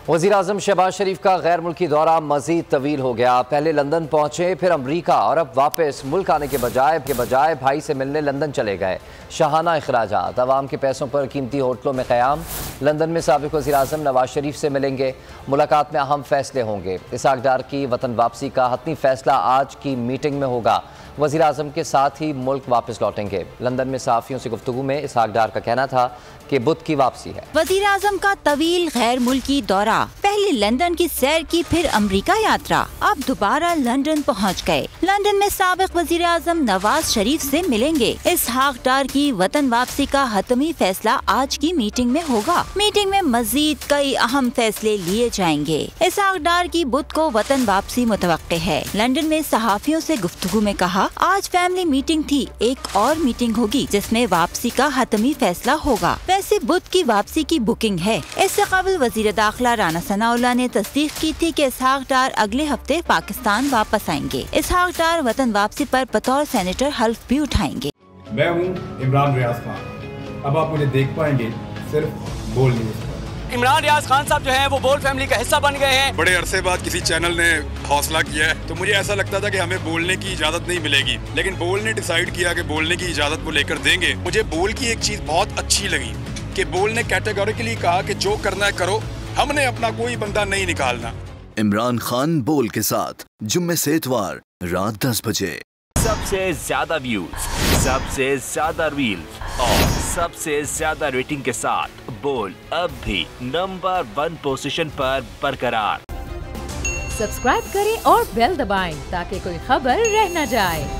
वज़ीर-ए-आज़म शहबाज शरीफ का गैर मुल्की दौरा मज़ीद तवील हो गया। पहले लंदन पहुँचे, फिर अमरीका और अब वापस मुल्क आने के बजाय भाई से मिलने लंदन चले गए। शाहाना अखराजात, अवाम के पैसों पर कीमती होटलों में क़याम। लंदन में साबिक़ वज़ीर-ए-आज़म नवाज शरीफ से मिलेंगे। मुलाकात में अहम फैसले होंगे। इसहाक डार की वतन वापसी का हतमी फैसला आज की मीटिंग में होगा। वज़ीर-ए-आज़म के साथ ही मुल्क वापस लौटेंगे। लंदन में सहाफ़ियों से गुफ्तगू में इसहाक डार का कहना था कि बुध की वापसी है। वज़ीर-ए-आज़म का तवील गैर मुल्की दौरा, पहले लंदन की सैर की, फिर अमरीका यात्रा, अब दोबारा लंदन पहुंच गए। लंदन में साबिक़ वज़ीर-ए-आज़म नवाज शरीफ से मिलेंगे। इसहाक डार की वतन वापसी का हतमी फैसला आज की मीटिंग में होगा। मीटिंग में मजीद कई अहम फैसले लिए जाएंगे। इसहाक डार की बुध को वतन वापसी मुतवक्के है। लंदन में सहाफ़ियों से गुफ्तगू में कहा, आज फैमिली मीटिंग थी, एक और मीटिंग होगी जिसमें वापसी का हतमी फैसला होगा। वैसे बुध की वापसी की बुकिंग है। इससे कबल वज़ीर दाखिला राना सनाउल्लाह ने तस्दीक की थी कि इसहाक डार अगले हफ्ते पाकिस्तान वापस आएंगे। इसहाक डार वतन वापसी पर बतौर सेनेटर हल्फ भी उठाएंगे। मैं हूँ इमरान रियाज खान। अब आप मुझे देख पाएंगे सिर्फ बोल न्यूज़। इमरान रियाज खान साहब जो हैं वो बोल फैमिली का हिस्सा बन गए हैं। बड़े अरसे बाद किसी चैनल ने हौसला किया है, तो मुझे ऐसा लगता था कि हमें बोलने की इजाजत नहीं मिलेगी, लेकिन बोल ने डिसाइड किया कि बोलने की इजाजत वो लेकर देंगे। मुझे बोल की एक चीज बहुत अच्छी लगी कि बोल ने कैटेगोरिकली कहा कि जो करना है करो, हमने अपना कोई बंदा नहीं निकालना। इमरान खान बोल के साथ जुम्मे से इतवार रात 10 बजे। सबसे ज्यादा व्यूज, सबसे ज्यादा रील्स और सबसे ज्यादा रेटिंग के साथ बोल अब भी नंबर 1 पोजीशन पर बरकरार। सब्सक्राइब करें और बेल दबाएं ताकि कोई खबर रह न जाए।